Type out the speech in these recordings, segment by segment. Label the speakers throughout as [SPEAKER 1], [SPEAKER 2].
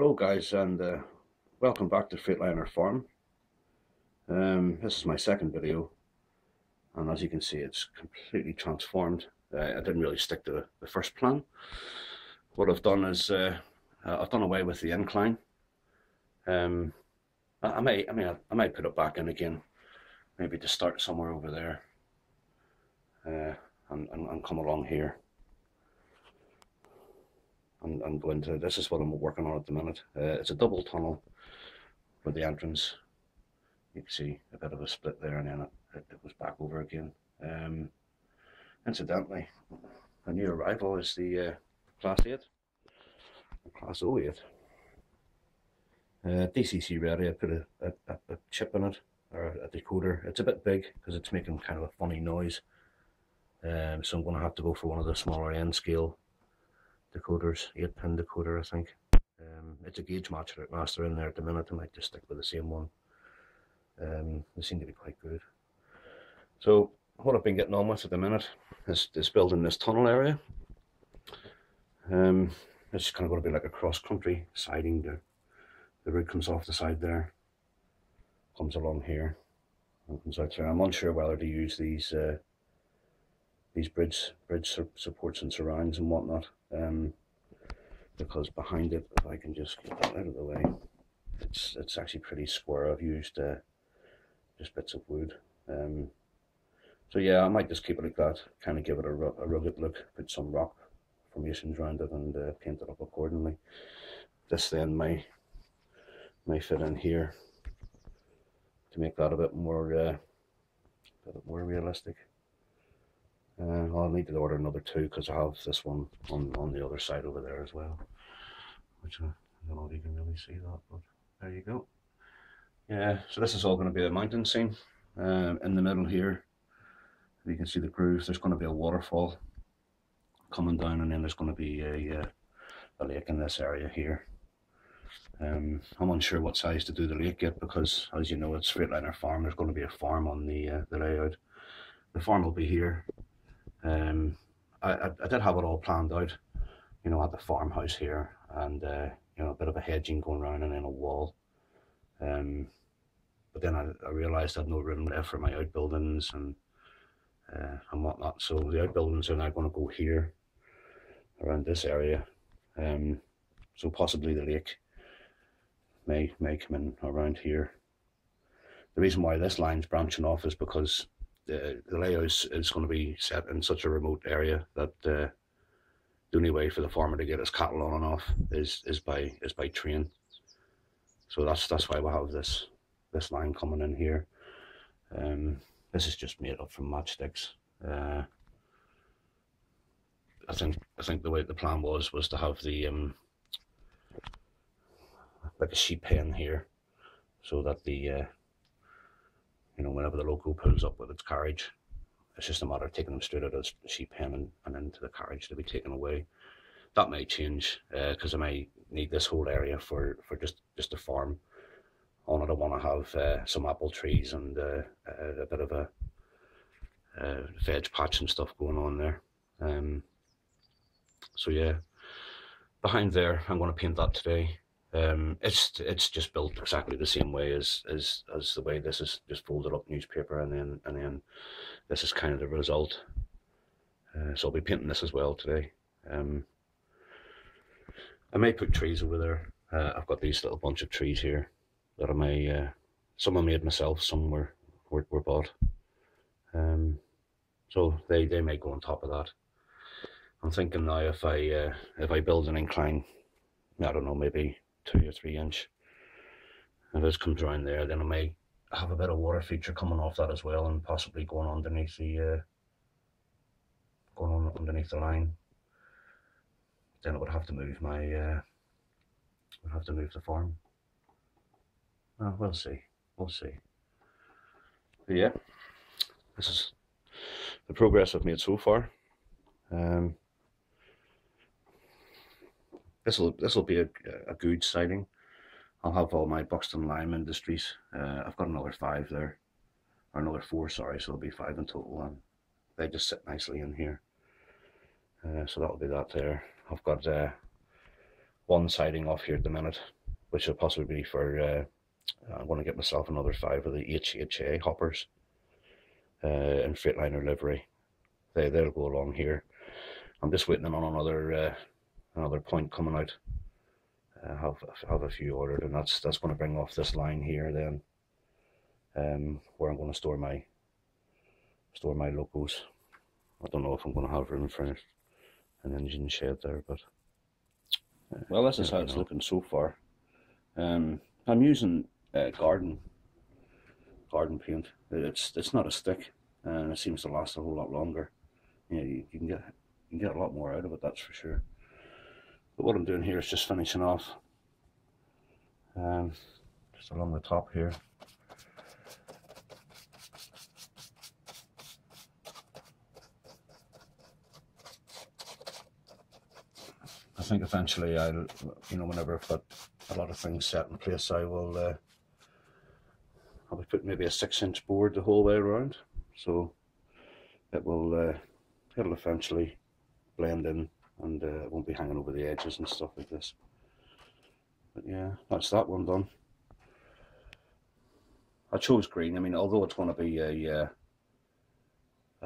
[SPEAKER 1] Hello guys, and welcome back to Freightliner Farm. This is my second video, and as you can see it's completely transformed. I didn't really stick to the first plan. What I've done is I've done away with the incline. I might put it back in again, maybe to start somewhere over there and come along here. And go into, this is what I'm working on at the minute. It's a double tunnel for the entrance. You can see a bit of a split there, and then it goes back over again. Incidentally, a new arrival is the Class 8, Class 08. DCC ready. I put a chip in it, or a decoder. It's a bit big because it's making kind of a funny noise. So I'm going to have to go for one of the smaller end scale decoders, 8-pin decoder, I think. It's a gauge matcher master in there at the minute. I might just stick with the same one. They seem to be quite good. So what I've been getting on with at the minute is building this tunnel area. It's kind of going to be like a cross-country siding. The road comes off the side there, comes along here, and comes out there. I'm unsure whether to use these bridge supports and surrounds and whatnot, because behind it, if I can just get that out of the way, it's actually pretty square. I've used just bits of wood. So yeah, I might just keep it like that, kind of give it a rugged look, put some rock formations around it, and paint it up accordingly. This then may fit in here to make that a bit more realistic. I'll need to order another two because I have this one on the other side over there as well, which I don't know if you can really see that, but there you go. Yeah, so this is all going to be a mountain scene. In the middle here, you can see the grooves. There's going to be a waterfall coming down, and then there's going to be a lake in this area here. I'm unsure what size to do the lake yet because, as you know, it's Freightliner Farm. There's going to be a farm on the layout. The farm will be here. I did have it all planned out, you know, at the farmhouse here, and you know, a bit of a hedging going around and then a wall. But then I realised I had no room left for my outbuildings and whatnot. So the outbuildings are now going to go here, around this area. So possibly the lake may come in around here. The reason why this line's branching off is because the layout is going to be set in such a remote area that the only way for the farmer to get his cattle on and off is by train. So that's why we have this line coming in here. This is just made up from matchsticks. I think the way the plan was to have the like a sheep pen here, so that the you know, whenever the loco pulls up with its carriage, it's just a matter of taking them straight out of the sheep pen and into the carriage to be taken away. That may change because I may need this whole area for just a farm. On it I want to have some apple trees and a bit of a veg patch and stuff going on there. So yeah, behind there I'm going to paint that today. It's just built exactly the same way as the way this is, just folded up newspaper, and then this is kind of the result. So I'll be painting this as well today. I may put trees over there. I've got these little bunch of trees here that I may some I made myself, some were bought. So they may go on top of that. I'm thinking now, if I build an incline, I don't know, maybe 2 or 3 inch, if this comes around there, then I may have a bit of water feature coming off that as well, and possibly going underneath the line. Then I would have to move my the farm. Well, we'll see. But yeah, this is the progress I've made so far. This will be a good siding. I'll have all my Buxton Lime Industries. I've got another 5 there, or another 4, sorry, so it'll be 5 in total, and they just sit nicely in here. So that'll be that there. I've got one siding off here at the minute, which will possibly be for, I'm going to get myself another 5 of the HHA hoppers in Freightliner livery. They'll go along here. I'm just waiting on another point coming out. I have a few ordered, and that's going to bring off this line here then, where I'm going to store my locos. I don't know if I'm going to have room for an engine shed there, but well, this is how it's looking so far. I'm using garden paint. It's not a stick, and it seems to last a whole lot longer. You can get a lot more out of it, that's for sure. But what I'm doing here is just finishing off just along the top here. I think eventually I'll, whenever I've got a lot of things set in place, I'll be putting maybe a 6-inch board the whole way around, so it'll eventually blend in, and it won't be hanging over the edges and stuff like this. But yeah, that's that one done. I chose green. I mean, although it's going to be a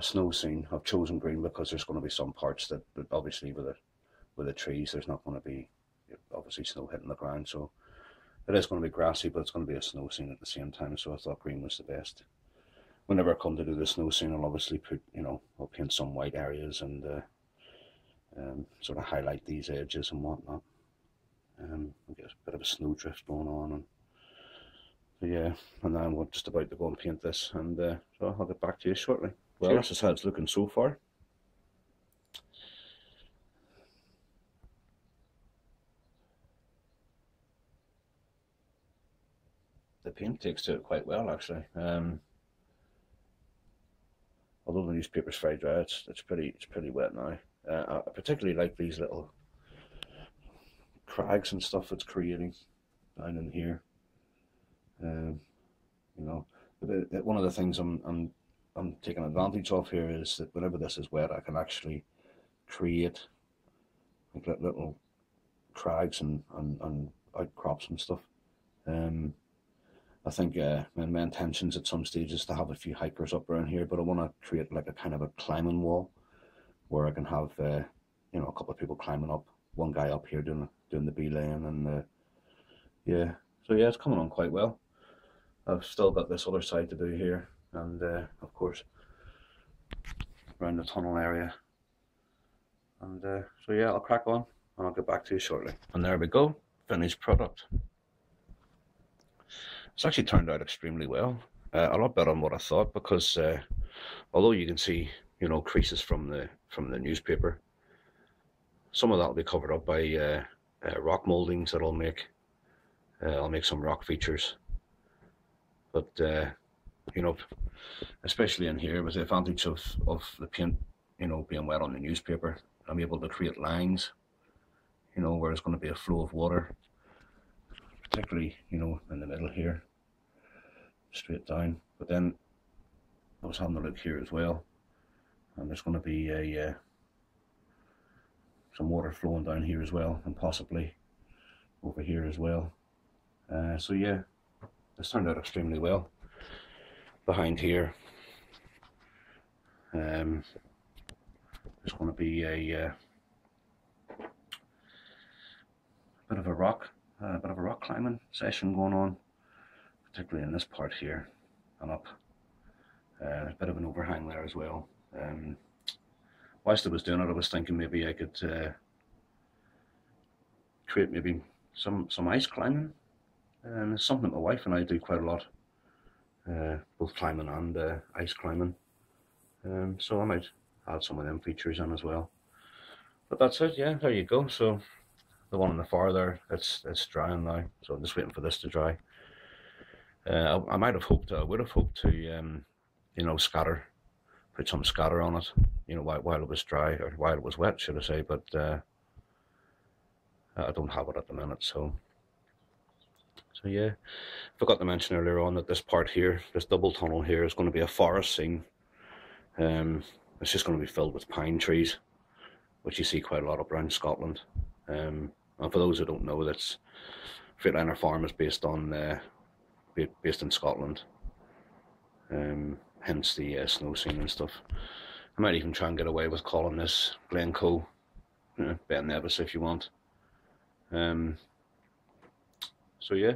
[SPEAKER 1] snow scene, I've chosen green because there's going to be some parts that obviously with the trees, there's not going to be obviously snow hitting the ground, so it is going to be grassy, but it's going to be a snow scene at the same time, so I thought green was the best. Whenever I come to do the snow scene, I'll obviously put, I'll paint some white areas and sort of highlight these edges and whatnot. I'll get a bit of a snowdrift going on, and so yeah, and then I'm just about to go and paint this, and so I'll get back to you shortly. Well, this is how it's looking so far. The paint takes to it quite well, actually. Although the newspaper's very dry, it's pretty wet now. I particularly like these little crags and stuff it's creating down in here. One of the things I'm taking advantage of here is that whenever this is wet, I can actually create like little crags and outcrops and stuff. I think my intentions at some stage is to have a few hikers up around here, but I want to create like a kind of a climbing wall where I can have a couple of people climbing up, one guy up here doing the beeline, and yeah, so yeah, it's coming on quite well. I've still got this other side to do here, and of course around the tunnel area, and so yeah, I'll crack on and I'll get back to you shortly. And there we go, finished product. It's actually turned out extremely well, a lot better than what I thought, because although you can see creases from the newspaper, some of that will be covered up by rock moldings that I'll make. I'll make some rock features, but especially in here, with the advantage of the paint being wet on the newspaper, I'm able to create lines where there's going to be a flow of water, particularly in the middle here, straight down. But then I was having a look here as well, and there's going to be some water flowing down here as well, and possibly over here as well. So yeah, this turned out extremely well. Behind here, there's going to be a bit of a rock climbing session going on, particularly in this part here and up. A bit of an overhang there as well. Whilst I was doing it, I was thinking maybe I could create maybe some ice climbing. It's something that my wife and I do quite a lot, both climbing and ice climbing. So I might add some of them features in as well. But that's it, yeah, there you go. So the one on the far there, it's drying now, so I'm just waiting for this to dry. I would have hoped to put some scatter on it, while it was dry, or while it was wet, should I say, but I don't have it at the minute, so yeah. Forgot to mention earlier on that this part here, this double tunnel here, is going to be a forest scene. It's just going to be filled with pine trees, which you see quite a lot up around Scotland. And And for those who don't know, that's Freightliner farm is based in Scotland. Hence the snow scene and stuff. I might even try and get away with calling this Glencoe, Ben Nevis if you want. So yeah,